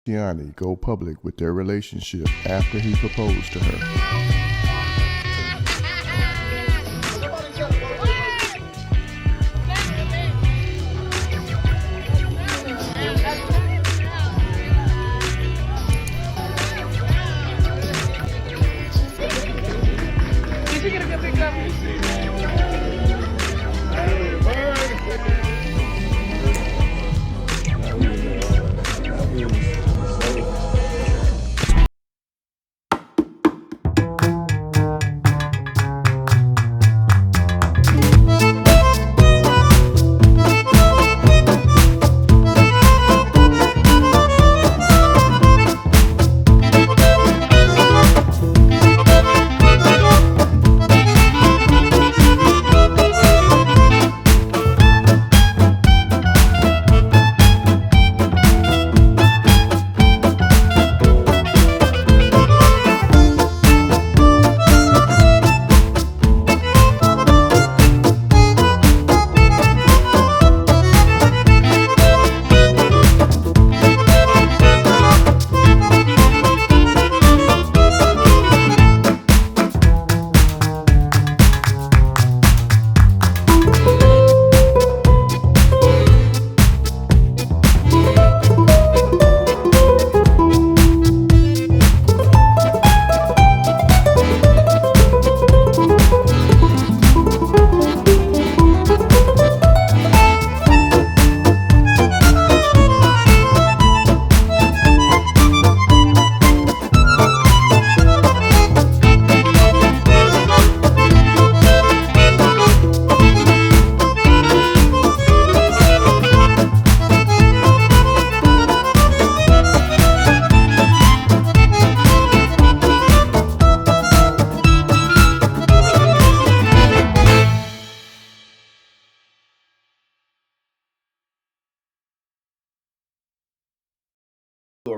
S09E go public with their relationship after he proposed to her. Did you get a good picture of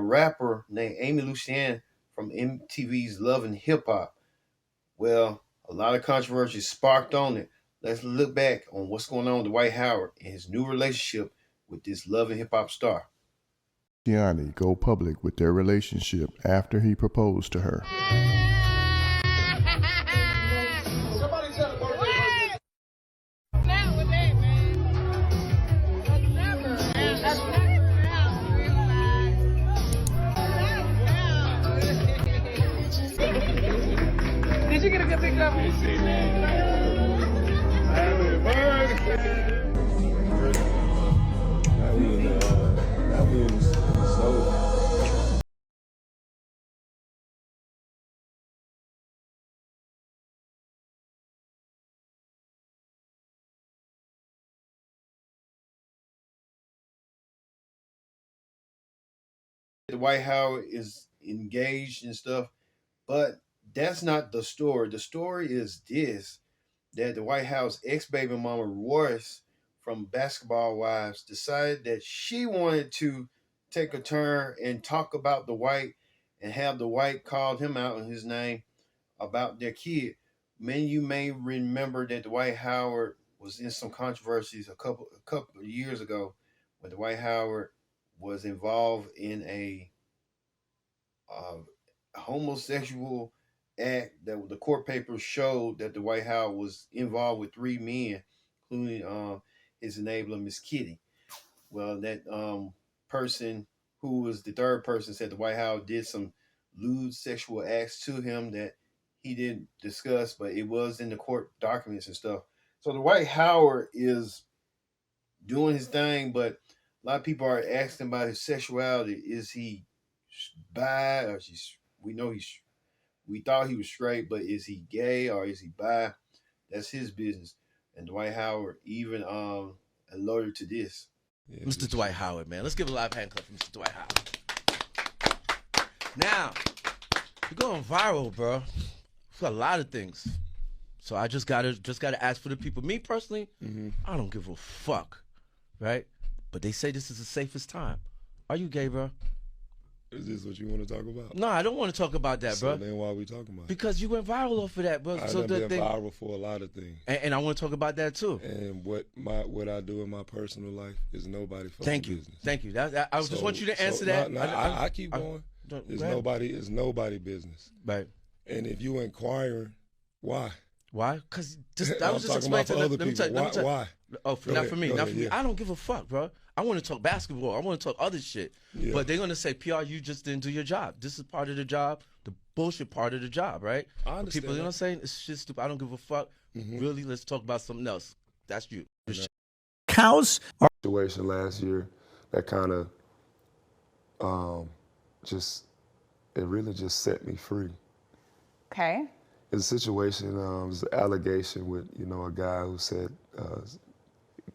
a rapper named Amy Lucian from MTV's Love and Hip Hop. Well, a lot of controversy sparked on it. Let's look back on what's going on with Dwight Howard and his new relationship with this Love and Hip Hop star. S09E go public with their relationship after he proposed to her. Did you get a good picture of Dwight Howard is engaged and stuff, but that's not the story. The story is this: that the White House ex baby mama Royce from Basketball Wives decided that she wanted to take a turn and talk about the White and have the White call him out on his name about their kid. Many of you may remember that Dwight Howard was in some controversies a couple of years ago when Dwight Howard was involved in uh, homosexual act that the court papers showed that the White House was involved with three men, including his enabler, Miss Kitty. Well, that person who was the third person said the White House did some lewd sexual acts to him that he didn't discuss, but it was in the court documents and stuff. So the White Howard is doing his thing, but a lot of people are asking about his sexuality. Is he bi or we know we thought he was straight, but is he gay or is he bi? That's his business. And Dwight Howard even alerted to this. Yeah, Mr. Dwight Howard, man. Let's give a live hand clap for Mr. Dwight Howard. Now, you're going viral, bro, for a lot of things. So I just gotta ask for the people. Me personally, I don't give a fuck, right? But they say this is the safest time. Are you gay, bro? Is this what you want to talk about? No, I don't want to talk about that, So bro. then why are we talking about it? Because you went viral off of that, bro. I've So been the thing, viral for a lot of things. and I want to talk about that too. And what I do in my personal life is nobody fucking Thank you, business. thank you. I just want you to answer no, that. no, I keep going. It's go ahead. nobody business. Right. And if you inquiring, why? Why? Because I I'm was just talking about for explaining other people. Why? Oh, not for me. Go Not ahead, for me. yeah. I don't give a fuck, bro. I want to talk basketball. I want to talk other shit. Yeah. But they're gonna say, PR, you just didn't do your job. This is part of the job, the bullshit part of the job, right? I understand People, you know what I'm that. saying? It's shit stupid. I don't give a fuck. Really, let's talk about something else. That's you. Cows are Situation last year that kind of it really just set me free. Okay. It's a situation, it was an allegation with, a guy who said, it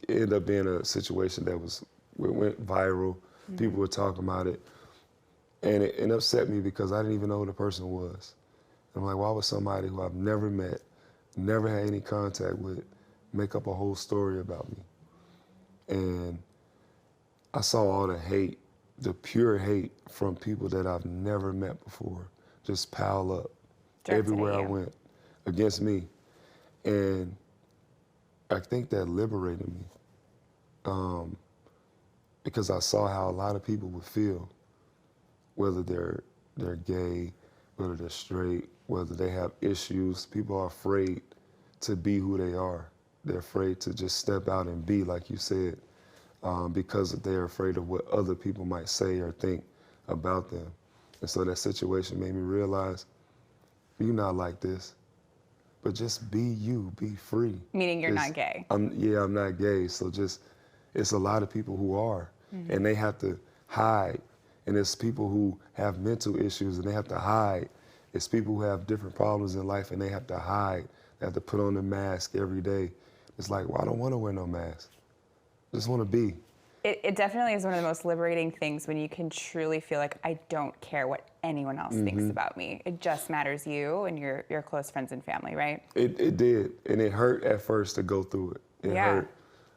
ended up being a situation that went viral. People were talking about it. And it upset me because I didn't even know who the person was. I'm like, why would somebody who I've never met, never had any contact with, make up a whole story about me? And I saw all the hate, the pure hate from people that I've never met before, just pile up Directed everywhere at I you. went against me. And I think that liberated me because I saw how a lot of people would feel, whether they're gay, whether they're straight, whether they have issues. People are afraid to be who they are. They're afraid to just step out and be, like you said, because they're afraid of what other people might say or think about them. And so that situation made me realize, you're not like this, but just be you, be free. Meaning you're not gay. I'm not gay, so it's a lot of people who are, and they have to hide. And it's people who have mental issues and they have to hide. It's people who have different problems in life and they have to hide. They have to put on a mask every day. It's like, well, I don't want to wear no mask. I just want to be. It definitely is one of the most liberating things when you can truly feel like I don't care what anyone else thinks about me. It just matters you and your close friends and family, right? It did, and it hurt at first to go through it. It Yeah. hurt.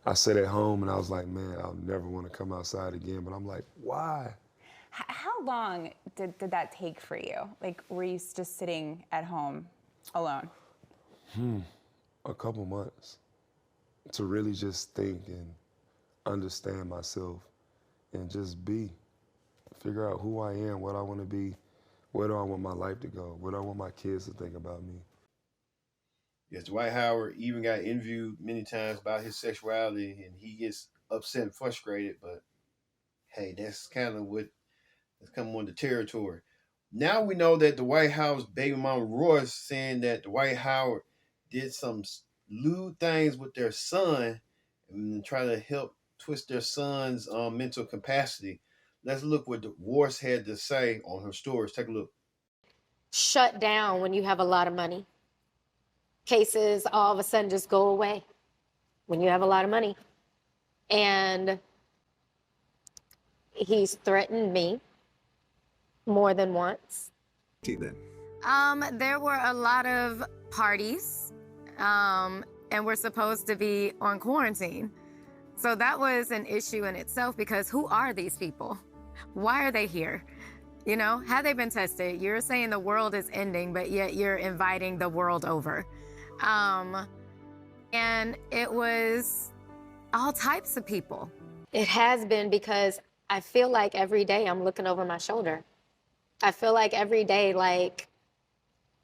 I sat at home and I was like, man, I'll never want to come outside again. But I'm like, why? How long did that take for you? Like, were you just sitting at home alone? A couple months to really just think and understand myself and just figure out who I am, what I want to be, where do I want my life to go, what do I want my kids to think about me. Yes, Dwight Howard even got interviewed many times about his sexuality, and he gets upset and frustrated. But hey, that's kind of on the territory. Now we know that Dwight Howard's baby mama Royce saying that Dwight Howard did some lewd things with their son and try to help twist their son's mental capacity. Let's look what Royce had to say on her stories. Take a look. Shut down when you have a lot of money. Cases all of a sudden just go away when you have a lot of money. And he's threatened me more than once. There were a lot of parties, and we're supposed to be on quarantine. So that was an issue in itself because who are these people? Why are they here? You know, have they been tested? You're saying the world is ending, but yet you're inviting the world over. And it was all types of people. It has been because I feel like every day I'm looking over my shoulder. I feel like every day,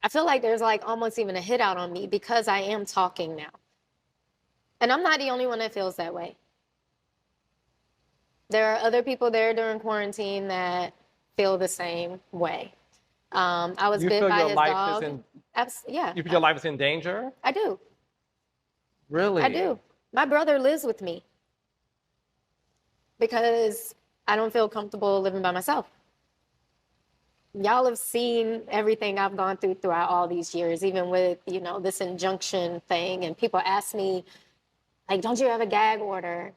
I feel like there's almost even a hit out on me because I am talking now. And I'm not the only one that feels that way. There are other people there during quarantine that feel the same way. I was bit by his dog. Yeah. You feel your life is in danger? I do. Really? I do. My brother lives with me because I don't feel comfortable living by myself. Y'all have seen everything I've gone through throughout all these years, even with, this injunction thing. And people ask me, don't you have a gag order?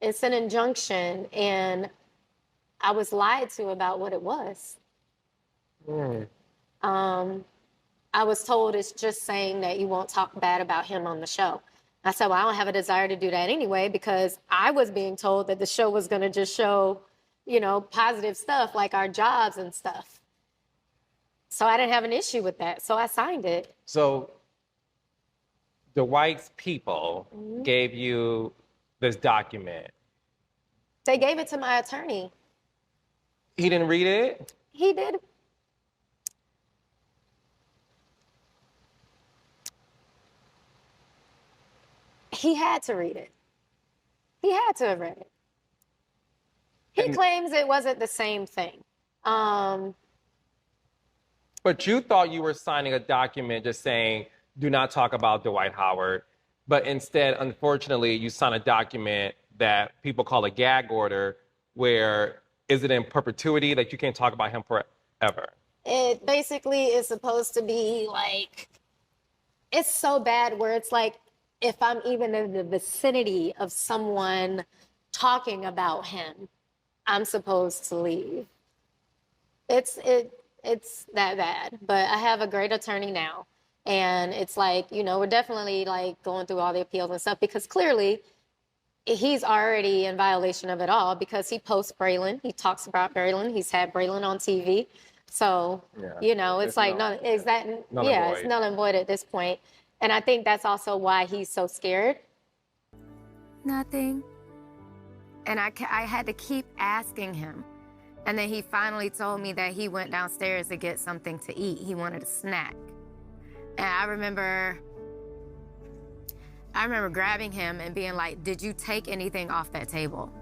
It's an injunction. And I was lied to about what it was. I was told it's just saying that you won't talk bad about him on the show. I said, well, I don't have a desire to do that anyway, because I was being told that the show was going to just show, positive stuff like our jobs and stuff. So I didn't have an issue with that. So I signed it. So Dwight's people gave you this document. They gave it to my attorney. He didn't read it? He did. He had to read it. He had to have read it. He claims it wasn't the same thing. But you thought you were signing a document just saying, do not talk about Dwight Howard. But instead, unfortunately, you sign a document that people call a gag order, where is it in perpetuity that you can't talk about him forever? It basically is supposed to be like, it's so bad where it's like, if I'm even in the vicinity of someone talking about him, I'm supposed to leave. It's that bad. But I have a great attorney now. And it's like, we're definitely like going through all the appeals and stuff, because clearly he's already in violation of it all, because he posts Braylon. He talks about Braylon. He's had Braylon on TV. So, it's like, it's null and void at this point. And I think that's also why he's so scared. Nothing. And I had to keep asking him. And then he finally told me that he went downstairs to get something to eat. He wanted a snack. And I remember grabbing him and being like, did you take anything off that table?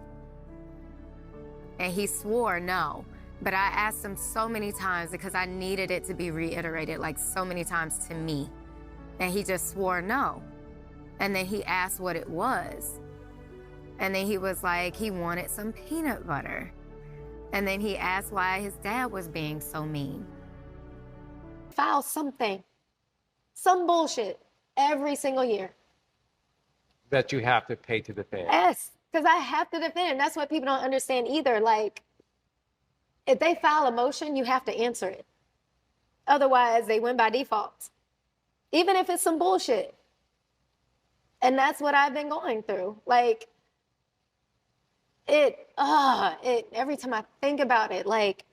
And he swore no. But I asked him so many times because I needed it to be reiterated like so many times to me. And he just swore no. And then he asked what it was. And then he was like, he wanted some peanut butter. And then he asked why his dad was being so mean. File something. Some bullshit every single year. That you have to pay to defend. Yes, because I have to defend. That's what people don't understand either. Like, if they file a motion, you have to answer it. Otherwise, they win by default. Even if it's some bullshit. And that's what I've been going through. Like, every time I think about it, like,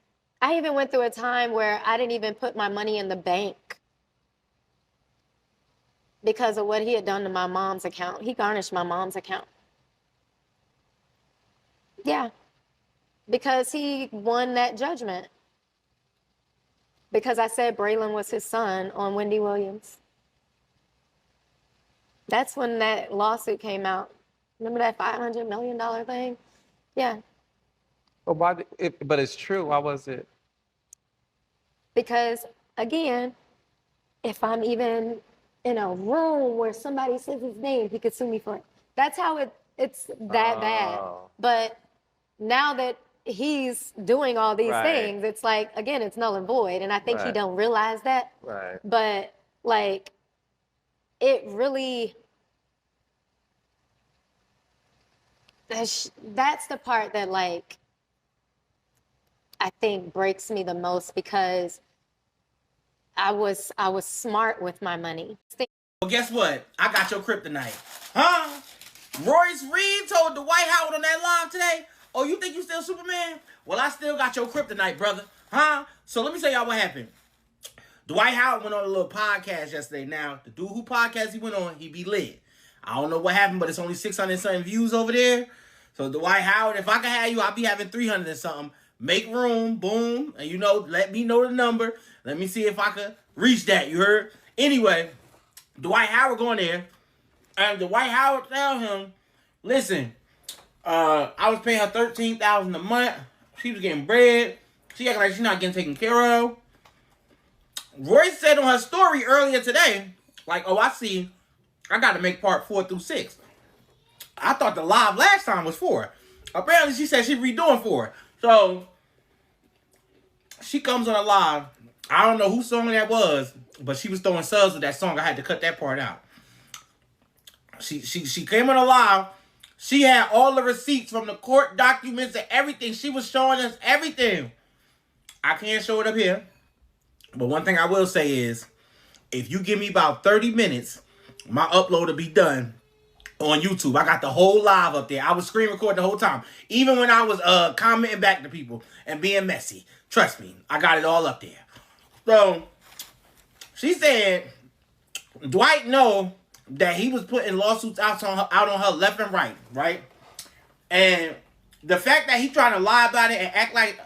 I even went through a time where I didn't even put my money in the bank because of what he had done to my mom's account. He garnished my mom's account. Yeah. Because he won that judgment. Because I said Braylon was his son on Wendy Williams. That's when that lawsuit came out. Remember that $500 million thing? Yeah. But but it's true. Why was it? Because, again, if I'm even in a room where somebody says his name, he could sue me for it. That's how it's that bad. But now that he's doing all these things, it's like, again, it's null and void. And I think he don't realize that. Right. But, like, it really... That's the part that, like, I think breaks me the most, because I was smart with my money. Well, guess what? I got your kryptonite. Huh? Royce Reed told Dwight Howard on that live today, oh, you think you still Superman? Well, I still got your kryptonite, brother. Huh? So let me tell y'all what happened. Dwight Howard went on a little podcast yesterday. Now, the dude who podcast he went on, he be lit. I don't know what happened, but it's only 600 something views over there. So Dwight Howard, if I could have you, I'll be having 300 and something. Make room, boom, and let me know the number. Let me see if I could reach that, you heard? Anyway, Dwight Howard going there, and Dwight Howard tell him, listen, I was paying her $13,000 a month. She was getting bread. She acting like she's not getting taken care of. Royce said on her story earlier today, like, oh, I see, I got to make part 4 through 6. I thought the live last time was 4. Apparently, she said she's redoing 4. So, she comes on a live. I don't know whose song that was, but she was throwing subs with that song. I had to cut that part out. She came on a live. She had all the receipts from the court documents and everything. She was showing us everything. I can't show it up here. But one thing I will say is, if you give me about 30 minutes, my upload will be done. on YouTube. I got the whole live up there. I was screen recording the whole time. Even when I was commenting back to people and being messy. Trust me, I got it all up there. So, she said, Dwight know that he was putting lawsuits out on her left and right? And the fact that he trying to lie about it and act like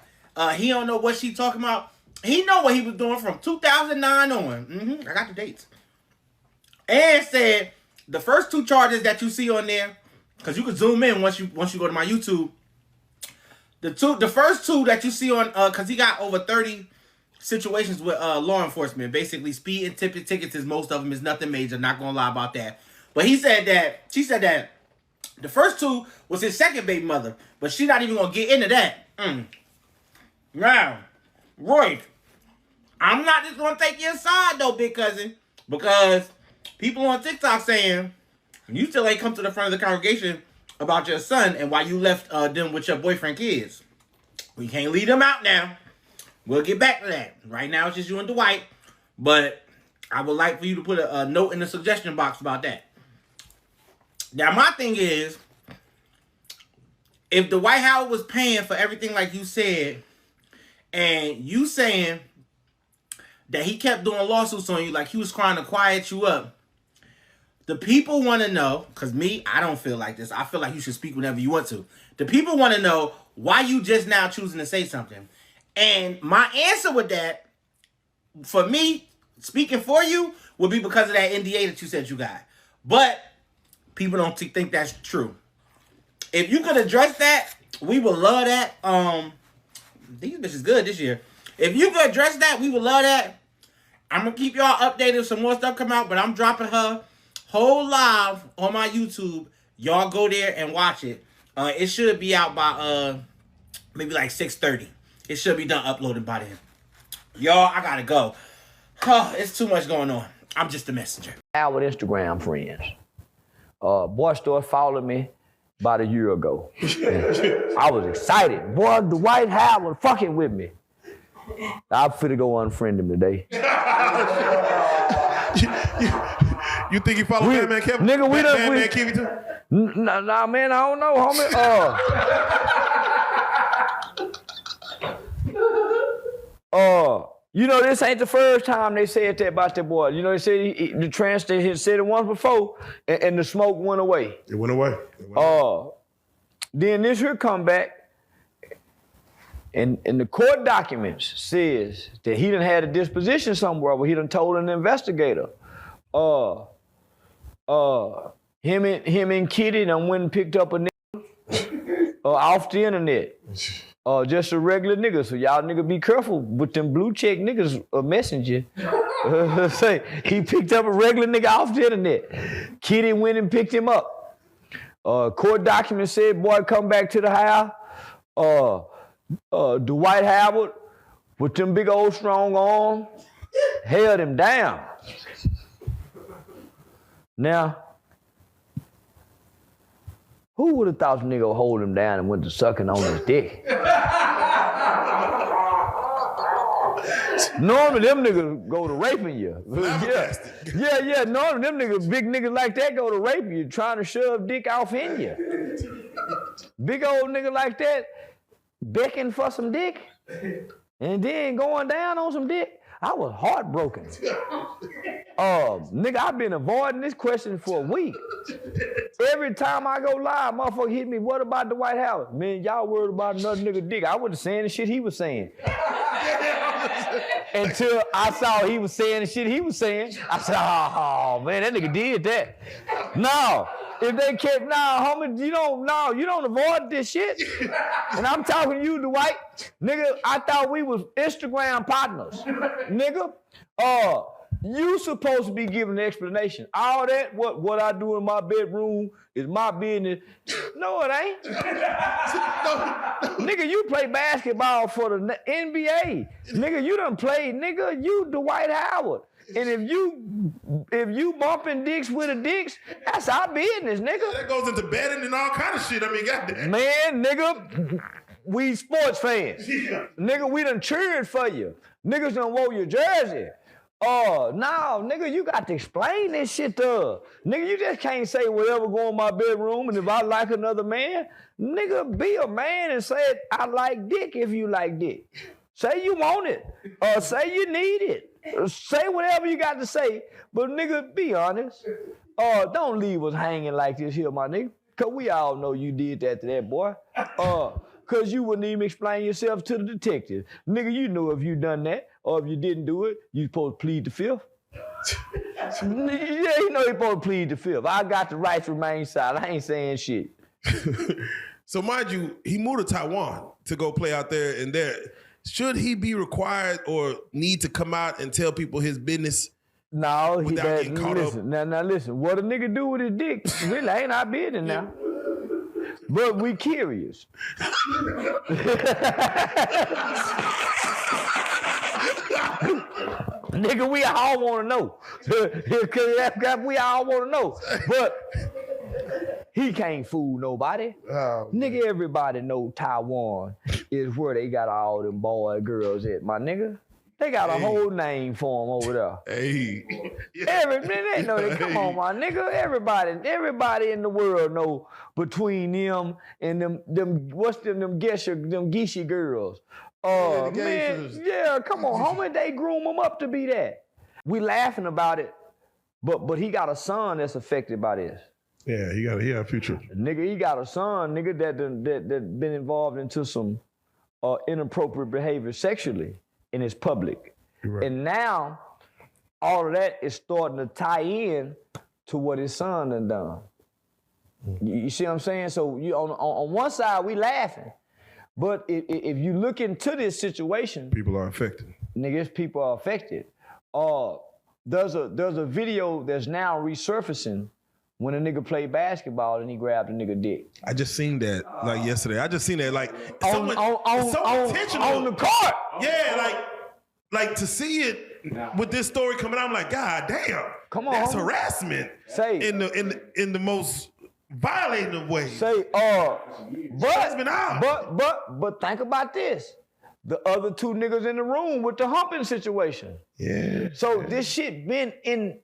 he don't know what she talking about, he know what he was doing from 2009 on. I got the dates. And said the first 2 charges that you see on there, because you can zoom in once you go to my YouTube. The first 2 that you see on, because he got over 30 situations with law enforcement. Basically, speed and tickets is most of them. Is nothing major. Not gonna lie about that. But she said that the first 2 was his second baby mother, but she's not even gonna get into that. Now, Roy, I'm not just gonna take your side though, big cousin, because people on TikTok saying you still ain't come to the front of the congregation about your son and why you left them with your boyfriend kids. We can't leave them out now. We'll get back to that. Right now, it's just you and Dwight. But I would like for you to put a note in the suggestion box about that. Now, my thing is, if Dwight Howard was paying for everything like you said, and you saying that he kept doing lawsuits on you like he was trying to quiet you up, the people want to know, because me, I don't feel like this. I feel like you should speak whenever you want to. The people want to know why you just now choosing to say something. And my answer with that, for me, speaking for you, would be because of that NDA that you said you got. But people don't think that's true. If you could address that, we would love that. These bitches good this year. If you could address that, we would love that. I'm going to keep y'all updated if some more stuff come out, but I'm dropping her whole live on my YouTube. Y'all go there and watch it. It should be out by maybe like 6:30. It should be done uploaded by then. Y'all, I gotta go. It's too much going on. I'm just a messenger. With Instagram friends. Boy started following me about a year ago. I was excited. Boy, Dwight Howard was fucking with me. I'm finna go unfriend him today. You think he followed Batman Kevin? Nigga, we done... Batman Kevin too? Nah, man, I don't know, homie. You know, this ain't the first time they said that about that boy. You know, they said the transfer had said it once before, and the smoke went away. It went away. Then this here come back, and the court documents says that he done had a disposition somewhere where he done told an investigator. Him and Kitty done went and picked up a nigga off the internet. Just a regular nigga. So y'all nigga be careful with them blue check niggas messenger. Say he picked up a regular nigga off the internet. Kitty went and picked him up. Court documents said, boy, come back to the house. Dwight Howard with them big old strong arms held him down. Now, who would have thought the nigga would hold him down and went to sucking on his dick? Normally, them niggas go to raping you. Yeah. Normally, them niggas, big niggas like that go to raping you, trying to shove dick off in you. Big old nigga like that, begging for some dick, and then going down on some dick. I was heartbroken. Nigga, I've been avoiding this question for a week. Every time I go live, motherfucker hit me, what about Dwight Howard? Man, y'all worried about another nigga dick. I wasn't saying the shit he was saying. Until I saw he was saying the shit he was saying. I said, oh, man, that nigga did that. No, if they kept, homie, you don't avoid this shit. And I'm talking to you, Dwight. Nigga, I thought we was Instagram partners. Nigga, you supposed to be giving an explanation. All that, what I do in my bedroom is my business. No, it ain't. Nigga, you play basketball for the NBA. Nigga, you done played, nigga, you Dwight Howard. And if you bumping dicks with the dicks, that's our business, nigga. That goes into betting and all kind of shit. I mean, goddamn. Man, nigga, we sports fans. Nigga, we done cheered for you. Niggas done wore your jersey. Oh, no, nigga, you got to explain this shit to her. Nigga, you just can't say whatever go in my bedroom and if I like another man, nigga, be a man and say, I like dick if you like dick. Say you want it, or say you need it. Say whatever you got to say, but nigga, be honest. Don't leave us hanging like this here, my nigga, because we all know you did that to that boy. Because you wouldn't even explain yourself to the detective. Nigga, you know if you done that, or if you didn't do it, you supposed to plead the fifth. Yeah, you know you supposed to plead the fifth. I got the right to remain silent. I ain't saying shit. So mind you, he moved to Taiwan to go play out there and there. Should he be required or need to come out and tell people his business? No, without getting caught listen, up? now listen, what a nigga do with his dick really ain't our business now. But we curious. Nigga, we all want to know. We all want to know. But he can't fool nobody. Oh, nigga, everybody know Taiwan is where they got all them boy girls at, my nigga. They got a whole name for them over there. Hey. They know that. Come on, my nigga. Everybody in the world know between them and them geisha girls. Man, yeah, come on, homie. They groom them up to be that. We laughing about it, but he got a son that's affected by this. Yeah, he got a future. Nigga, he got a son, nigga, that been involved into some inappropriate behavior sexually. And it's public. Right. And now, all of that is starting to tie in to what his son done. You see what I'm saying? So you on one side, we laughing. But if you look into this situation... People are affected. Niggas, people are affected. There's a video that's now resurfacing when a nigga played basketball and he grabbed a nigga dick. I just seen that like yesterday. I just seen that like on the court. Yeah, like to see it with this story coming out, I'm like, God damn. Come on, that's homie. harassment. Say in the most violating of ways. Say but think about this. The other two niggas in the room with the humping situation. Yeah. So this shit been in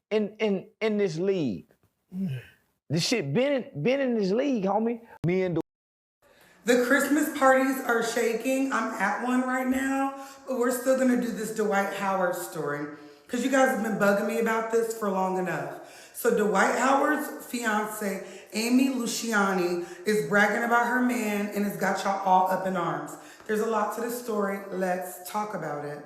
this league. This shit been in this league, homie. Me and the Christmas parties are shaking. I'm at one right now, but we're still gonna do this Dwight Howard story because you guys have been bugging me about this for long enough. So Dwight Howard's fiance, Amy Luciani, is bragging about her man and has got y'all all up in arms. There's a lot to this story. Let's talk about it.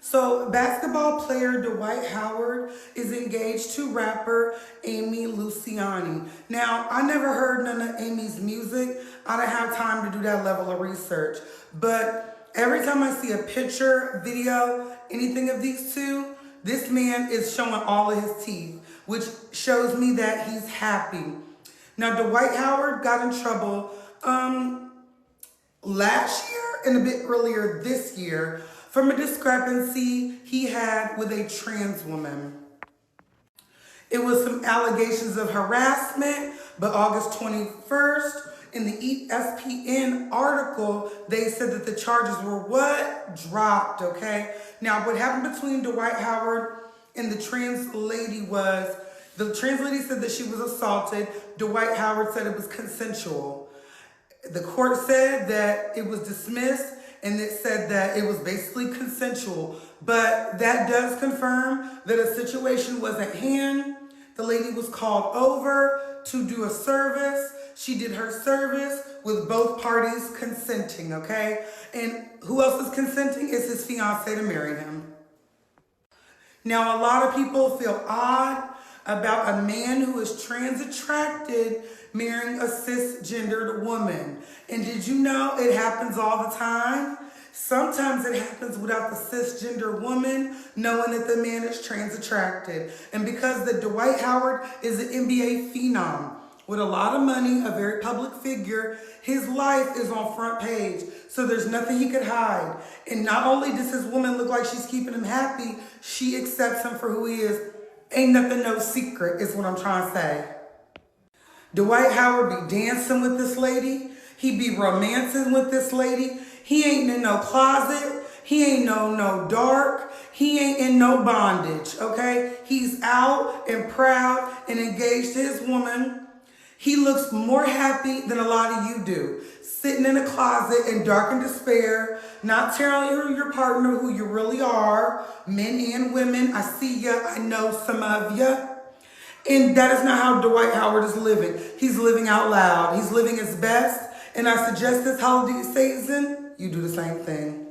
So basketball player Dwight Howard is engaged to rapper Amy Luciani. Now, I never heard none of Amy's music. I don't have time to do that level of research. But every time I see a picture, video, anything of these two, this man is showing all of his teeth, which shows me that he's happy. Now, Dwight Howard got in trouble last year and a bit earlier this year from a discrepancy he had with a trans woman. It was some allegations of harassment, but August 21st, in the ESPN article, they said that the charges were what? Dropped, okay? Now, what happened between Dwight Howard and the trans lady was, the trans lady said that she was assaulted. Dwight Howard said it was consensual. The court said that it was dismissed, and it said that it was basically consensual. But that does confirm that a situation was at hand. The lady was called over to do a service. She did her service with both parties consenting, okay? And who else is consenting? It's his fiance to marry him. Now, a lot of people feel odd about a man who is trans attracted marrying a cisgendered woman. And did you know it happens all the time? Sometimes it happens without the cisgender woman knowing that the man is trans attracted. And because the Dwight Howard is an NBA phenom with a lot of money, a very public figure, his life is on front page. So there's nothing he could hide. And not only does his woman look like she's keeping him happy, she accepts him for who he is. Ain't nothing no secret is what I'm trying to say. Dwight Howard be dancing with this lady. He be romancing with this lady. He ain't in no closet. He ain't no dark. He ain't in no bondage, okay? He's out and proud and engaged to his woman. He looks more happy than a lot of you do. Sitting in a closet in dark and despair, not telling your partner who you really are, men and women. I see ya, I know some of ya. And that is not how Dwight Howard is living. He's living out loud. He's living his best. And I suggest this holiday season, you do the same thing.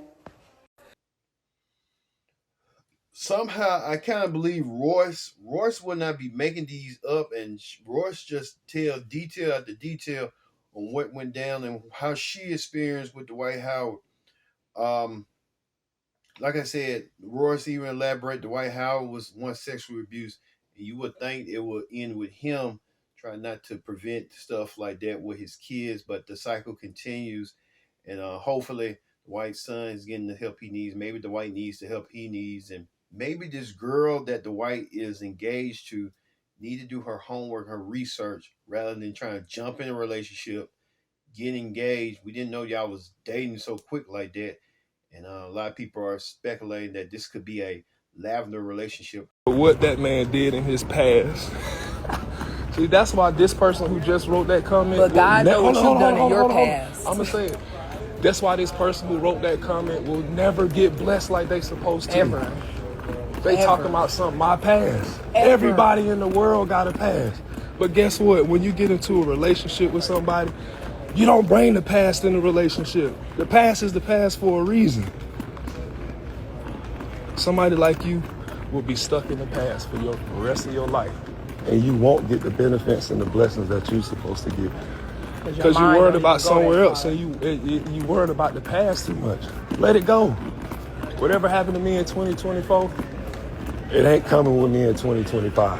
Somehow, I kind of believe Royce would not be making these up, and Royce just tell detail after detail on what went down and how she experienced with Dwight Howard. Like I said, Royce even elaborate Dwight Howard was once sexual abuse, and you would think it would end with him trying not to prevent stuff like that with his kids, but the cycle continues, and hopefully Dwight's son is getting the help he needs. Maybe Dwight needs the help he needs, and maybe this girl that Dwight is engaged to need to do her homework, her research, rather than trying to jump in a relationship, get engaged. We didn't know y'all was dating so quick like that. And a lot of people are speculating that this could be a lavender relationship. What that man did in his past. See, that's why this person who just wrote that comment. But God knows what you've done in your past. I'm going to say it. That's why this person who wrote that comment will never get blessed like they supposed to. Ever. They talking about something, my past. Everybody in the world got a past. But guess what? When you get into a relationship with somebody, you don't bring the past in the relationship. The past is the past for a reason. Somebody like you will be stuck in the past for the rest of your life. And you won't get the benefits and the blessings that you're supposed to get. Because you're worried about somewhere else, and you worried about the past too much. Let it go. Whatever happened to me in 2024, it ain't coming with me in 2025.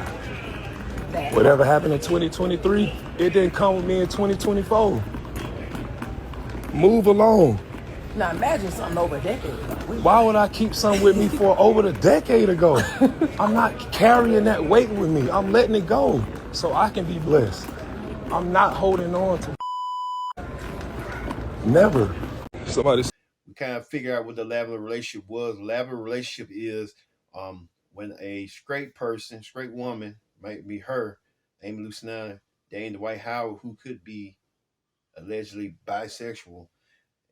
Whatever happened in 2023, it didn't come with me in 2024. Move along. Now imagine something over a decade ago. Why would I keep something with me for over a decade ago? I'm not carrying that weight with me. I'm letting it go so I can be blessed. I'm not holding on to never. We kind of figure out what the lavender relationship was. Lavender relationship is when a straight person, straight woman, might be her, Amy Luciana, dating Dwight Howard, who could be allegedly bisexual,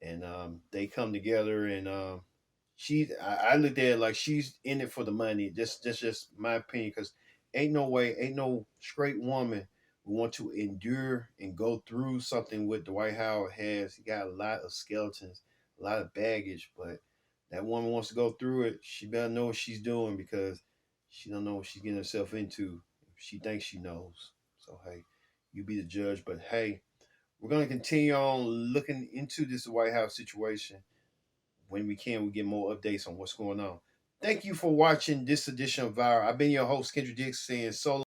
and they come together, and I looked at it like she's in it for the money. That's just my opinion, because ain't no straight woman who want to endure and go through something what Dwight Howard has. He got a lot of skeletons, a lot of baggage, but that woman wants to go through it. She better know what she's doing, because she don't know what she's getting herself into. She thinks she knows. So hey, you be the judge. But hey, we're going to continue on looking into this White House situation. When we can, we get more updates on what's going on. Thank you for watching this edition of Viral. I've been your host, Kendrick Dix, saying so long.